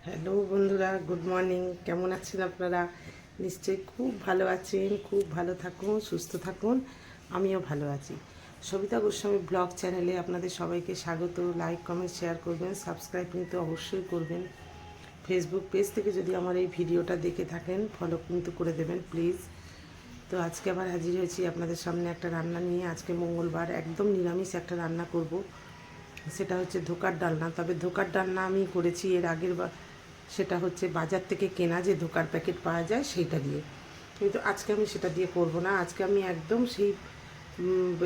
Hello বন্ধুরা, good morning. কেমন আছেন আপনারা? নিশ্চয়ই খুব ভালো আছেন। খুব ভালো থাকুন, সুস্থ থাকুন। আমিও ভালো আছি। সবিতা গোস্বামী ব্লগ চ্যানেলে আপনাদের সবাইকে স্বাগত। লাইক, কমেন্ট, শেয়ার করবেন, সাবস্ক্রাইব কিন্তু অবশ্যই করবেন। ফেসবুক পেজ থেকে যদি আমার এই ভিডিওটা দেখে থাকেন, ফলো কিন্তু করে দেবেন প্লিজ। তো আজকে আবার হাজির হয়েছি আপনাদের সামনে একটা রান্না নিয়ে। আজকে মঙ্গলবার, একদম নিরামিষ একটা রান্না করব। সেটা হচ্ছে ধোকার ডালনা। তবে ধোকার ডালনা আমি করেছি এর আগের বার, সেটা হচ্ছে বাজার থেকে কেনা যে ধোকার প্যাকেট পাওয়া যায় সেইটা দিয়ে। কিন্তু আজকে আমি সেটা দিয়ে করব না। আজকে আমি একদম সেই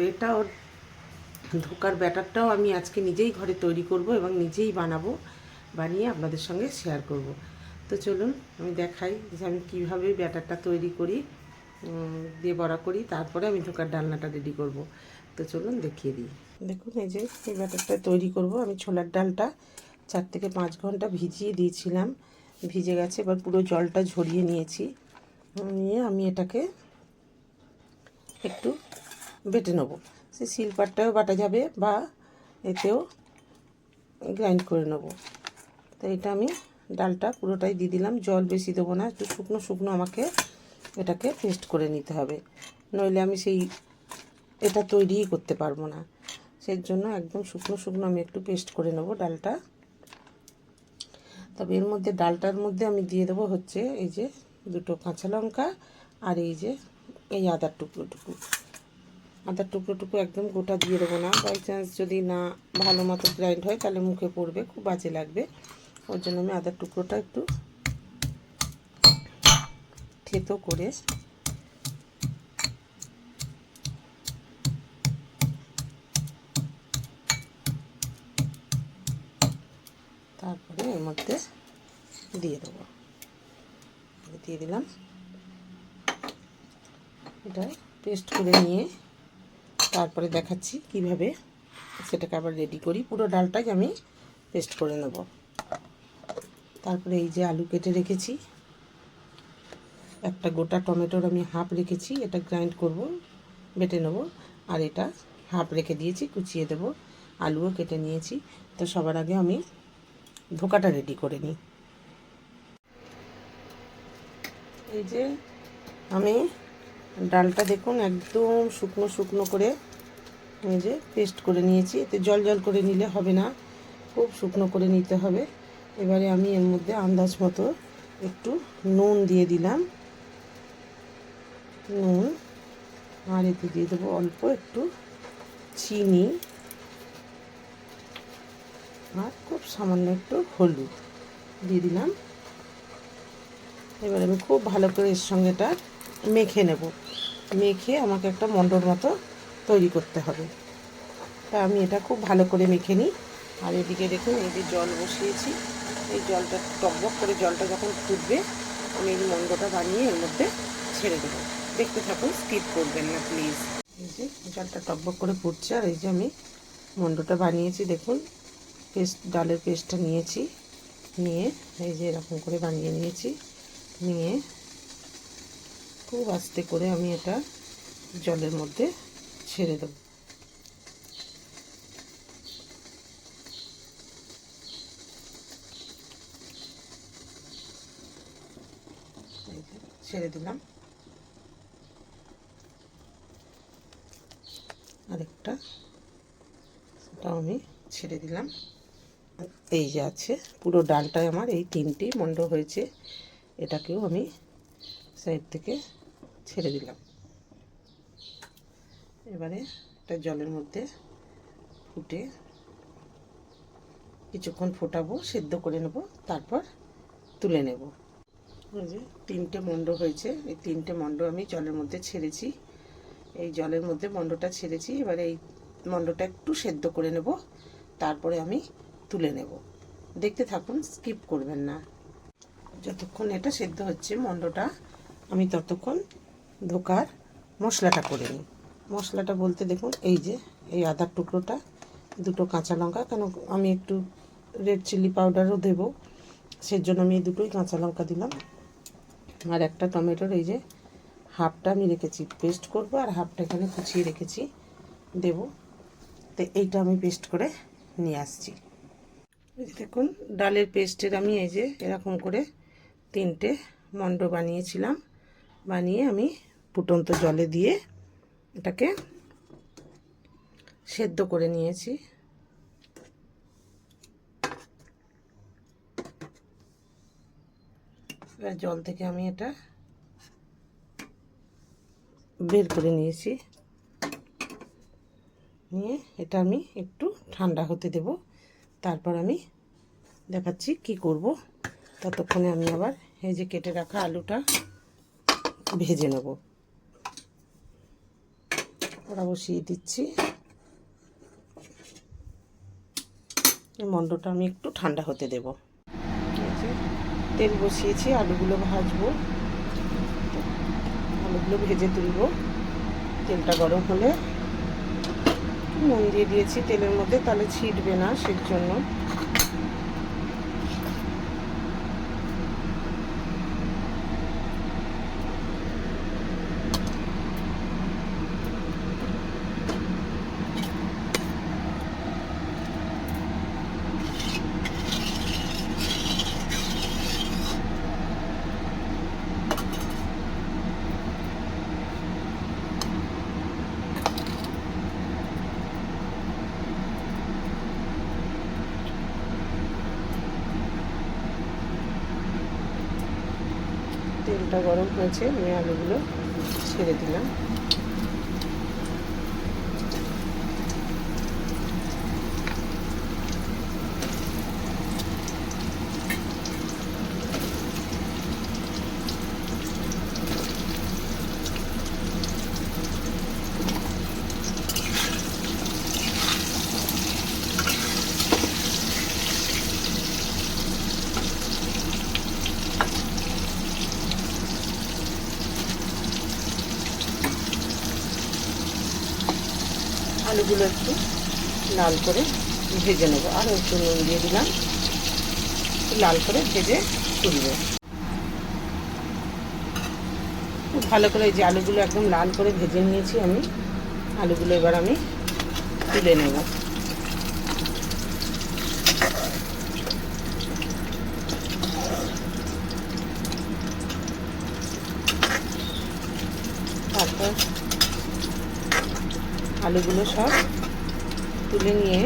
এটা ওর ধোকার ব্যাটারটাও আমি আজকে নিজেই ঘরে তৈরি করব এবং নিজেই বানাবো, বানিয়ে আপনাদের সঙ্গে শেয়ার করব। তো চলুন আমি দেখাই যে আমি কীভাবে ব্যাটারটা তৈরি করি, দিয়ে বড়া করি, তারপরে আমি ধোকার ডালনাটা রেডি করব। তো চলুন দেখিয়ে দিই। দেখুন এই যে এই ব্যাটারটা তৈরি করব। আমি ছোলার ডালটা 4 থেকে 5 ঘন্টা ভিজিয়ে দিয়েছিলাম, ভিজে গেছে। এবার পুরো জলটা ঝরিয়ে নিয়েছি। নিয়ে আমি এটাকে একটু বেটে নেবো। সে শিলপাটাও বাটা যাবে বা এতেও গ্রাইন্ড করে নেব। তো এটা আমি ডালটা পুরোটাই দিয়ে দিলাম, জল বেশি দেবো না, একটু শুকনো শুকনো আমাকে এটাকে পেস্ট করে নিতে হবে, নইলে আমি সেই এটা তৈরিই করতে পারবো না। সেই জন্য একদম শুকনো শুকনো আমি একটু পেস্ট করে নেব ডালটা। তবে এর মধ্যে ডালটার মধ্যে আমি দিয়ে দেবো হচ্ছে এই যে 2টো কাঁচা লঙ্কা, আর এই যে এই আদার টুকরোটুকু। আদার টুকরোটুকু একদম গোটা দিয়ে দেবো না, বাই চান্স যদি না ভালো মতো গ্রাইন্ড হয় তাহলে মুখে পড়বে, খুব বাজে লাগবে। ওর জন্য আমি আদার টুকরোটা একটু থেতো করে তারপরে এর মধ্যে দিয়ে দেবো। দিয়ে দিলাম। এটা পেস্ট করে নিয়ে তারপরে দেখাচ্ছি কিভাবে সেটাকে আবার রেডি করি। পুরো ডালটাই আমি পেস্ট করে নেব। তারপরে এই যে আলু কেটে রেখেছি, একটা গোটা টমেটোর আমি হাফ রেখেছি, এটা গ্রাইন্ড করব, বেটে নেব। আর এটা হাফ রেখে দিয়েছি, কুচিয়ে দেব। আলুও কেটে নিয়েছি। তো সবার আগে আমি ধোকাটা রেডি করে নিই। এই যে আমি ডালটা দেখুন একদম শুকনো শুকনো করে এই যে পেস্ট করে নিয়েছি। এতে জল জল করে নিলে হবে না, খুব শুকনো করে নিতে হবে। এবারে আমি এর মধ্যে আন্দাজ মতো একটু নুন দিয়ে দিলাম, নুন। আর এতে দিয়ে দেবো অল্প একটু চিনি, আর খুব সামান্য একটু হলুদ দিয়ে দিলাম। এবার আমি খুব ভালো করে এর সঙ্গে এটা মেখে নেব। মেখে আমাকে একটা মণ্ডর মতো তৈরি করতে হবে। তা আমি এটা খুব ভালো করে মেখে নিই। আর এদিকে দেখুন এই যে জল বসিয়েছি, এই জলটা টকবক করে জলটা যখন ফুটবে আমি এই মণ্ডটা বানিয়ে এর মধ্যে ছেড়ে দেবো। দেখতে থাকুন, স্কিপ করবেন না প্লিজ। এই যে জলটা টকবক করে ফুটছে, আর এই যে আমি মণ্ডটা বানিয়েছি দেখুন। ডালের পেস্টটা নিয়েছি, নিয়ে এই যে এরকম করে বানিয়ে নিয়েছি। নিয়ে খুব আস্তে করে আমি এটা জলের মধ্যে ছেড়ে দেবো। ছেড়ে দিলাম। আরেকটা সেটাও আমি ছেড়ে দিলাম। এই যে আছে পুরো ডালটায় আমার এই 3টি মণ্ড হয়েছে, এটাকেও আমি সাইড থেকে ছেড়ে দিলাম। এবারে এটা জলের মধ্যে ফুটে কিছুক্ষণ ফোটাবো, সেদ্ধ করে নেব, তারপর তুলে নেব। এই যে 3টে মণ্ড হয়েছে, এই 3টে মণ্ড আমি জলের মধ্যে ছেড়েছি। এই জলের মধ্যে মণ্ডটা ছেড়েছি। এবারে এই মণ্ডটা একটু সেদ্ধ করে নেব, তারপরে আমি তুলে নেব। দেখতে থাকুন, স্কিপ করবেন না। যতক্ষণ এটা সেদ্ধ হচ্ছে মণ্ডটা, আমি ততক্ষণ ধোকার মশলাটা করে নিই। মশলাটা বলতে দেখুন এই যে এই আদার টুকরোটা, 2টো কাঁচা লঙ্কা, কেন আমি একটু রেড চিলি পাউডারও দেবো, সেজন্য আমি এই 2টোই কাঁচা লঙ্কা দিলাম। আর একটা টমেটোর এই যে হাফটা আমি রেখেছি পেস্ট করব, আর হাফটা এখানে কুচিয়ে রেখেছি দেব। তো এইটা আমি পেস্ট করে নিয়ে আসছি। এই যে দেখুন ডালের পেস্টের আমি এই যে এরকম করে 3টে মণ্ড বানিয়েছিলাম, বানিয়ে আমি ফুটন্ত জলে দিয়ে এটাকে সেদ্ধ করে নিয়েছি। এবার জল থেকে আমি এটা বের করে নিয়েছি, নিয়ে এটা আমি একটু ঠান্ডা হতে দেব, তারপর আমি দেখাচ্ছি কি করব। ততক্ষণে আমি আবার এই যে কেটে রাখা আলুটা ভেজে নেব। ওরা বসিয়ে দিচ্ছি, এই মণ্ডটা আমি একটু ঠান্ডা হতে দেব। তেল বসিয়েছি, আলুগুলো ভাজবো, আলুগুলো ভেজে তুলব। তেলটা গরম হলে নুন দিয়ে দিয়েছি তেলের মধ্যে, তাহলে ছিটবে না, সেই জন্য। তেলটা গরম হয়েছে, আমি আলুগুলো ছেড়ে দিলাম। আলুগুলো একটু লাল করে ভেজে নেব, আরও একটু নুন দিয়ে দিলাম, লাল করে ভেজে তুলব। খুব ভালো করে এই যে আলুগুলো একদম লাল করে ভেজে নিয়েছি আমি। আলুগুলো এবার আমি তুলে নেব। তারপর আলুগুলো সব তুলে নিয়ে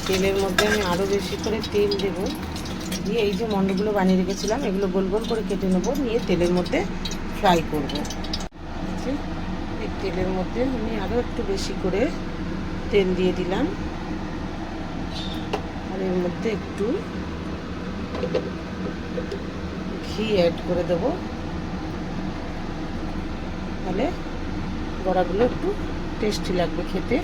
তেলের মধ্যে আমি আরও বেশি করে তেল দেব, দিয়ে এই যে মণ্ডগুলো বানিয়ে রেখেছিলাম এগুলো গোল গোল করে কেটে নেব, নিয়ে তেলের মধ্যে ফ্রাই করব। এই তেলের মধ্যে আমি আরও একটু বেশি করে তেল দিয়ে দিলাম, আর এর মধ্যে একটু ঘি অ্যাড করে দেবো, তাহলে বড়াগুলো একটু টেস্টি লাগবে খেতে।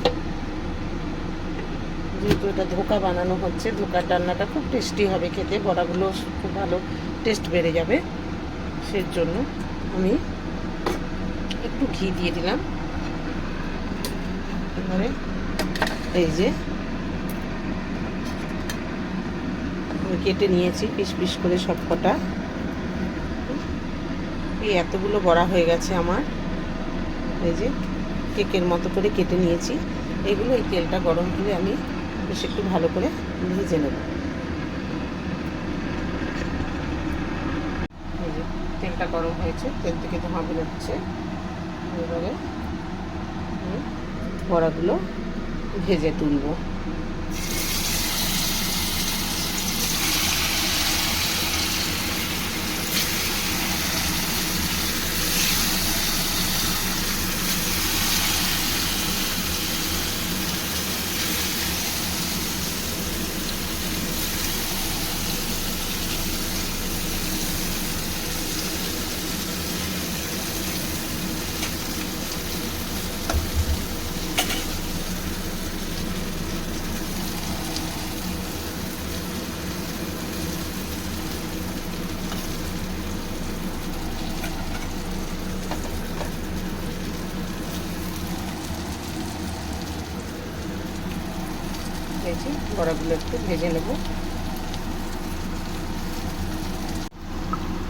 যেহেতু এটা ধোকা বানানো হচ্ছে, ধোকার ডালনাটা খুব টেস্টি হবে খেতে, বড়াগুলো খুব ভালো টেস্ট বেড়ে যাবে, সেই জন্য আমি একটু ঘি দিয়ে দিলাম। এবারে এই যে আমি কেটে নিয়েছি পিস পিস করে সব কটা, এই এতগুলো বড়া হয়ে গেছে আমার, এই যে কেকের মতো করে কেটে নিয়েছি। এগুলো এই তেলটা গরম হলে আমি বেশ একটু ভালো করে ভেজে নেব। এই যে তেলটা গরম হয়েছে, তেল থেকে ধোঁয়া বেরোচ্ছে, এবারে বড়াগুলো ভেজে তুলব। ভেজে বড়াগুলো একটু ভেজে নেব।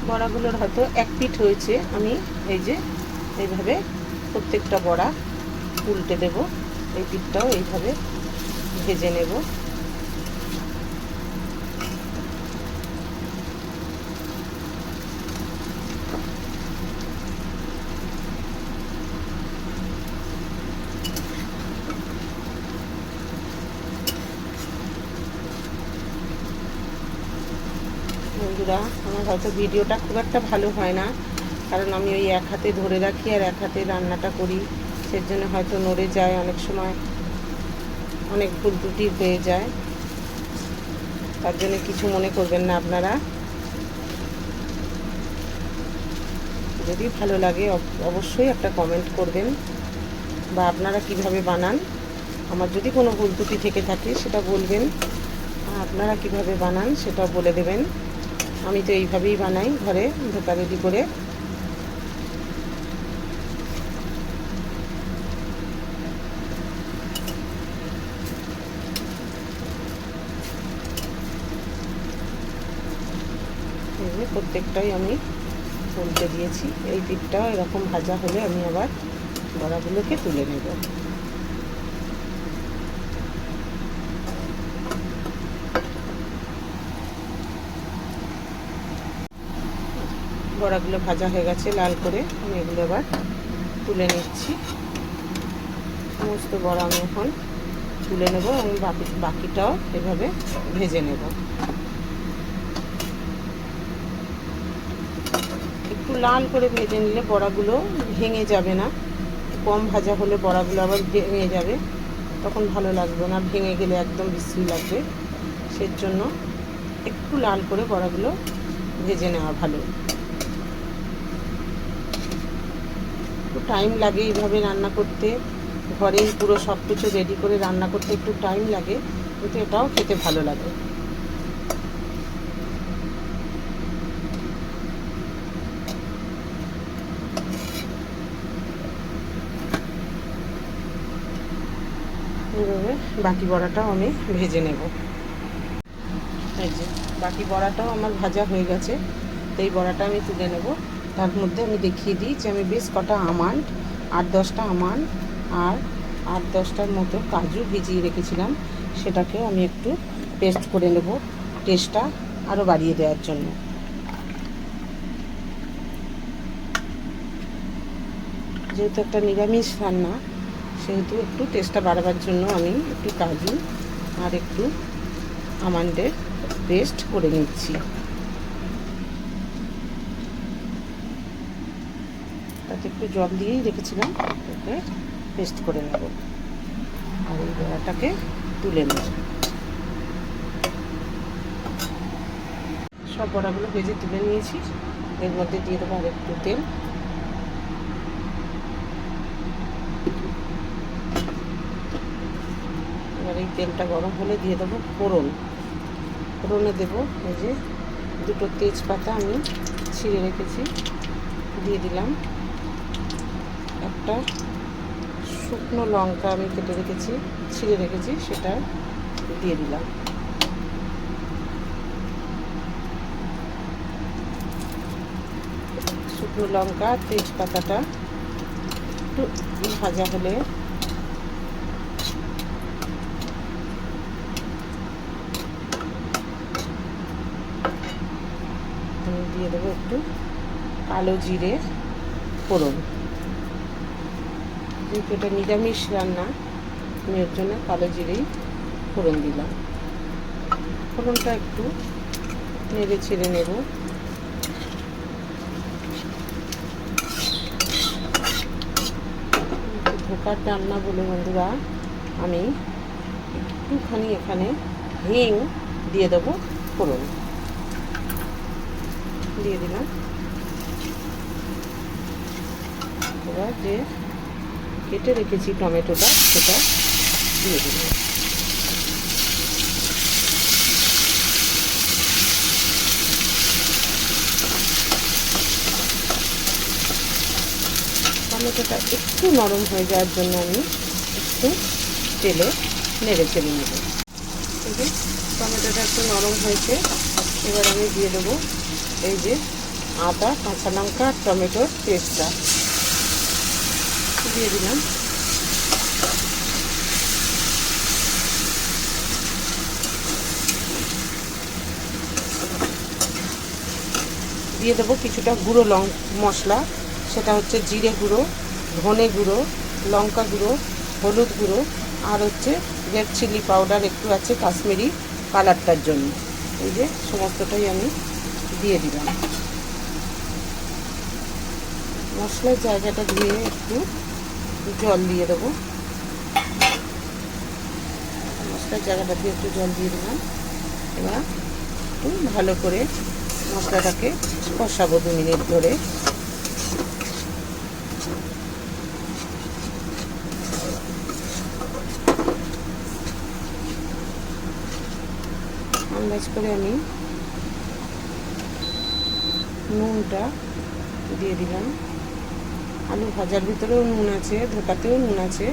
বড়াগুলোর হয়তো এক পিঠ হয়েছে, আমি এই যে এইভাবে প্রত্যেকটা বড়া উল্টে দেব, এই পিঠটাও এইভাবে ভেজে নেব। বন্ধুরা, আমার হয়তো ভিডিওটা খুব একটা ভালো হয় না, কারণ আমি ওই এক হাতে ধরে রাখি আর এক হাতে রান্নাটা করি, সেজন্য হয়তো নড়ে যায়, অনেক সময় অনেক ভুল ত্রুটি হয়ে যায়, তার জন্য কিছু মনে করবেন না আপনারা। যদি ভালো লাগে অবশ্যই একটা কমেন্ট করবেন, বা আপনারা কিভাবে বানান, আমার যদি কোনো ভুল ত্রুটি থেকে থাকে সেটা বলবেন, আপনারা কিভাবে বানান সেটা বলে দেবেন। আমি তো এইভাবেই বানাই ঘরে ধোকা রেডি করে। প্রত্যেকটাই আমি উল্টে দিয়েছি। এই পিঠটাও এরকম ভাজা হলে আমি আবার বড়াগুলোকে তুলে নেব। বড়াগুলো ভাজা হয়ে গেছে লাল করে, আমি এগুলো এবার তুলে নিচ্ছি। সমস্ত বড়া আমি এখন তুলে নেব এবং বাকিটাও এভাবে ভেজে নেব। একটু লাল করে ভেজে নিলে বড়াগুলো ভেঙে যাবে না। কম ভাজা হলে বড়াগুলো আবার ভেঙে যাবে, তখন ভালো লাগবে না, ভেঙে গেলে একদম বিশ্রী লাগবে। সেজন্য একটু লাল করে বড়াগুলো ভেজে নেওয়া ভালো। একটু টাইম লাগে এইভাবে রান্না করতে, ঘরেই পুরো সব কিছু রেডি করে রান্না করতে একটু টাইম লাগে, কিন্তু এটাও খেতে ভালো লাগে। এইভাবে বাকি বড়াটাও আমি ভেজে নেব। এই যে বাকি বড়াটাও আমার ভাজা হয়ে গেছে, তো এই বড়াটা আমি তুলে নেব। তার মধ্যে আমি দেখিয়ে দিই যে আমি বেশ কটা আমন্ড, 8-10টা আমন্ড আর 8-10টার মতো কাজু ভিজিয়ে রেখেছিলাম, সেটাকেও আমি একটু পেস্ট করে নেব টেস্টটা আরও বাড়িয়ে দেওয়ার জন্য। যেহেতু একটা নিরামিষ রান্না, সেহেতু একটু টেস্টটা বাড়াবার জন্য আমি একটু কাজু আর একটু আমন্ডের পেস্ট করে নিচ্ছি। তাতে একটু জল দিয়েই রেখেছিলাম, ওকে পেস্ট করে নেব। আর এই বড়াটাকে তুলে নেব। সব বড়াগুলো ভেজে তুলে নিয়েছি। এর মধ্যে দিয়ে দেবো আর একটু তেল। এবার এই তেলটা গরম হলে দিয়ে দেবো ফোড়ন। ফোড়নে দেবো এই যে 2টো তেজপাতা আমি ছিঁড়ে রেখেছি, দিয়ে দিলাম। একটা শুকনো লঙ্কা আমি কেটে রেখেছি, ছিঁড়ে রেখেছি, সেটা দিয়ে দিলাম। শুকনো লঙ্কা তেজপাতাটা একটু ভাজা হলে আমি দিয়ে দেবো একটু কালো জিরে ফোড়ন। যেহেতু এটা নিরামিষ রান্না, আমি ওর জন্য কালো জিরেই ফোড়ন দিলাম। ফোড়নটা একটু নেড়ে ছেড়ে নেব। ধোকার রান্না বলে বন্ধুরা, আমি একটুখানি এখানে হিং দিয়ে দেবো, ফোড়ন দিয়ে দিলাম। এবার যে কেটে রেখেছি টমেটোটা, সেটা দিয়ে দিলাম। টমেটোটা একটু নরম হয়ে যাওয়ার জন্য আমি একটু তেলে নেড়ে চেড়ে নেব। এই যে টমেটোটা একটু নরম হয়েছে, এবার আমি দিয়ে দেবো এই যে আদা, কাঁচা লঙ্কা আর টমেটোর পেস্টটা দিয়ে দিলাম। দিয়ে দেবো কিছুটা গুঁড়ো মশলা, সেটা হচ্ছে জিরে গুঁড়ো, ধনে গুঁড়ো, লঙ্কা গুঁড়ো, হলুদ গুঁড়ো, আর হচ্ছে রেড চিলি পাউডার একটু আছে কাশ্মীরি কালারটার জন্য। এই যে সমস্তটাই আমি দিয়ে দিলাম। মশলার জায়গাটা ধুয়ে একটু জল দিয়ে দেবো। মশলার জায়গাটা দিয়ে একটু জল দিয়ে দিলাম। এবার একটু ভালো করে মশলাটাকে কষাবো 2 মিনিট ধরে। আন্দাজ করে আমি নুনটা দিয়ে দিলাম। আলু ভাজার ভিতরেও নুন আছে, ধোকাতেও নুন আছে,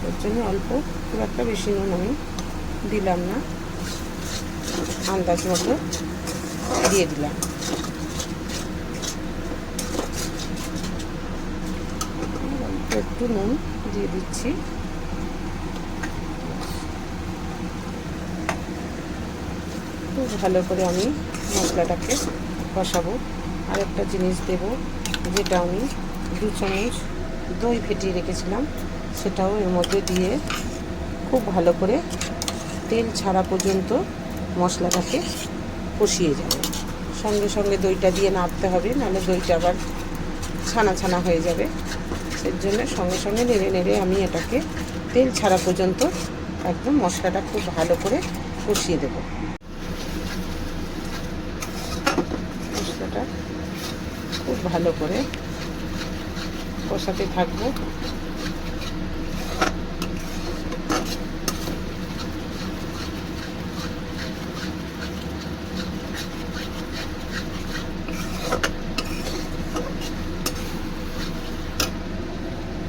ওর জন্য অল্প, খুব একটা বেশি নুন আমি দিলাম না, আন্দাজ মতো দিয়ে দিলাম। একটু নুন দিয়ে দিচ্ছি। খুব ভালো করে আমি মশলাটাকে কষাবো। আর একটা জিনিস দেব, যেটা আমি 2 চামচ দই ফেটিয়ে রেখেছিলাম, সেটাও এর মধ্যে দিয়ে খুব ভালো করে তেল ছাড়া পর্যন্ত মশলাটাকে কষিয়ে যাব। সঙ্গে সঙ্গে দইটা দিয়ে নাড়তে হবে, নাহলে দইটা আবার ছানা ছানা হয়ে যাবে। এর জন্য সঙ্গে সঙ্গে নেড়ে নেড়ে আমি এটাকে তেল ছাড়া পর্যন্ত একদম মশলাটা খুব ভালো করে কষিয়ে দেব। মশলাটা খুব ভালো করে কষাতে থাকবো।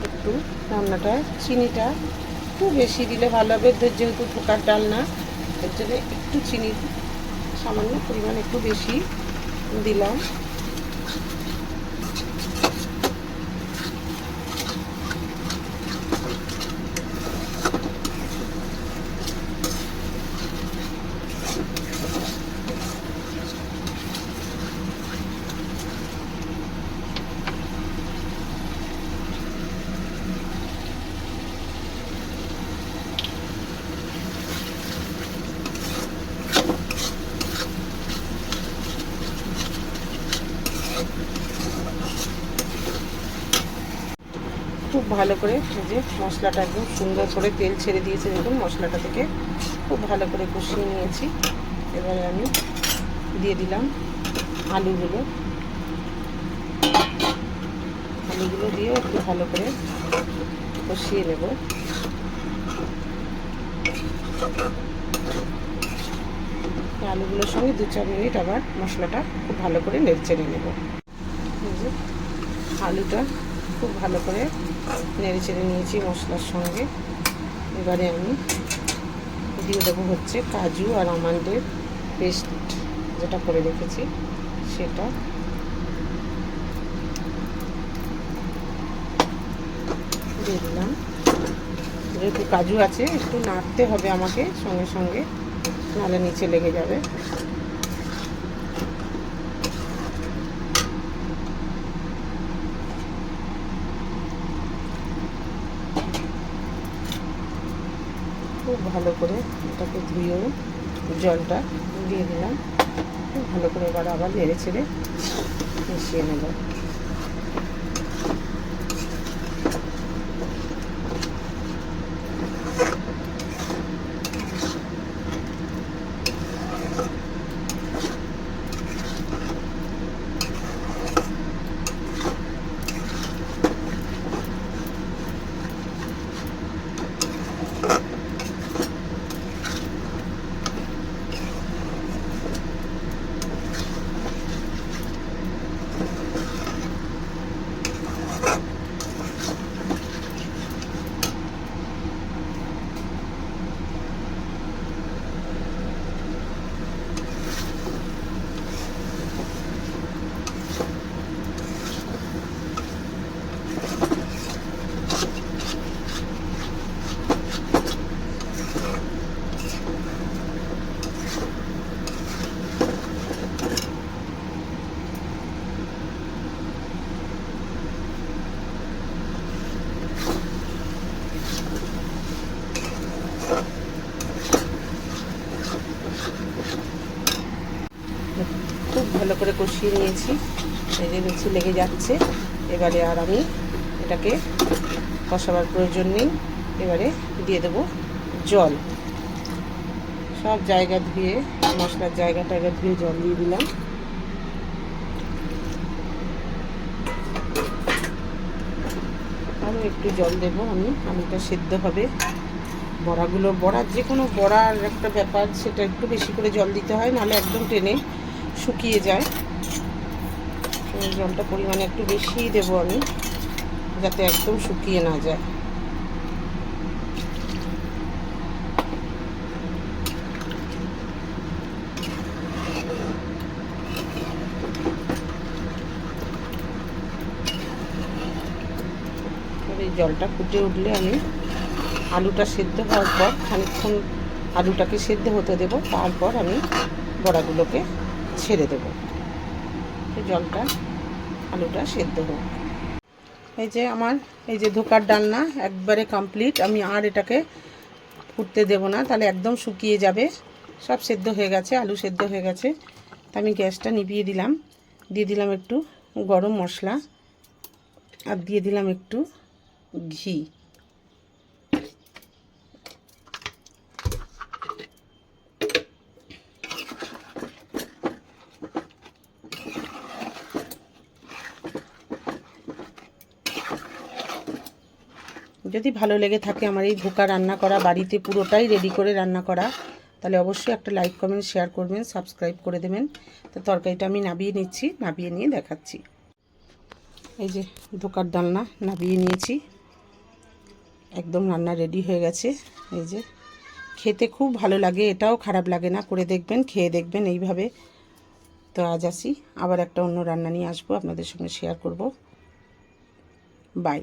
একটু রান্নাটা চিনিটা একটু বেশি দিলে ভালো হবে, যেহেতু ধোকার ডাল না, এর জন্য একটু চিনি সামান্য পরিমাণ একটু বেশি দিলাম। খুব ভালো করে যে মশলাটা একদম সুন্দর করে তেল ছেড়ে দিয়েছে, দেখুন মশলাটা থেকে খুব ভালো করে কষিয়ে নিয়েছি। এবারে আমি দিয়ে দিলাম আলুগুলো। আলুগুলো দিয়ে একটু ভালো করে কষিয়ে নেব। আলুগুলোর সঙ্গে 2-4 মিনিট আবার মশলাটা খুব ভালো করে নেড়ে নেব। আলুটা খুব ভালো করে নেড়ে চেড়ে নিয়েছি মশলার সঙ্গে। এবারে আমি দিয়ে দেবো হচ্ছে কাজু আর আমন্ডের পেস্ট, যেটা করে রেখেছি সেটা। দিয়ে দিলাম। যেহেতু কাজু আছে একটু নাড়তে হবে আমাকে সঙ্গে সঙ্গে, নাহলে নিচে লেগে যাবে। খুব ভালো করে এটাকে ধুয়েও জলটা দিয়ে দিলাম। খুব ভালো করে এবার আবার নেড়ে ছেড়ে মিশিয়ে নেব। ভালো করে কষিয়ে নিয়েছি। এই যে দেখছি লেগে যাচ্ছে। এবারে আর আমি এটাকে কষাবার প্রয়োজন নেই। এবারে দিয়ে দেবো জল। সব জায়গা ধুয়ে, মশলার জায়গা ধুয়ে জল দিয়ে দিলাম। আরও একটু জল দেবো আমি, আলুটা সেদ্ধ হবে। বড়ার যে কোনো বড়ার একটা ব্যাপার, সেটা একটু বেশি করে জল দিতে হয়, নাহলে একদম টেনে শুকিয়ে যায়। জলটা পরিমাণে একটু বেশিই দেবো আমি, যাতে একদম শুকিয়ে না যায়। এই জলটা ফুটে উঠলে আমি আলুটা সেদ্ধ হওয়ার পর খানিকক্ষণ আলুটাকে সেদ্ধ হতে দেব, তারপর আমি বড়াগুলোকে ছেড়ে দেব। আলুটা সেদ্ধ হোক। এই যে আমার ধোকার ডালনা একবারে কমপ্লিট। আমি আর এটাকে ফুটতে দেব না, তাহলে একদম শুকিয়ে যাবে। সব সেদ্ধ হয়ে গেছে, আলু সেদ্ধ হয়ে গেছে। তা আমি গ্যাসটা নিভিয়ে দিলাম। দিয়ে দিলাম একটু গরম মশলা, আর দিয়ে দিলাম একটু ঘি। যদি ভালো লেগে থাকে আমার এই ধোকা রান্না করা, বাড়িতে পুরোটাই রেডি করে রান্না করা, তাহলে অবশ্যই একটা লাইক, কমেন্ট, শেয়ার করবেন, সাবস্ক্রাইব করে দেবেন। তো তরকারিটা আমি নাবিয়ে নিচ্ছি, নাবিয়ে নিয়ে দেখাচ্ছি। এই যে ধোকার ডালনা নাবিয়ে নিয়েছি, একদম রান্না রেডি হয়ে গেছে। এই যে খেতে খুব ভালো লাগে, এটাও খারাপ লাগে না। করে দেখবেন, খেয়ে দেখবেন এইভাবে। তো আজ আসি, আবার একটা অন্য রান্না নিয়ে আসবো, আপনাদের সঙ্গে শেয়ার করব। বাই।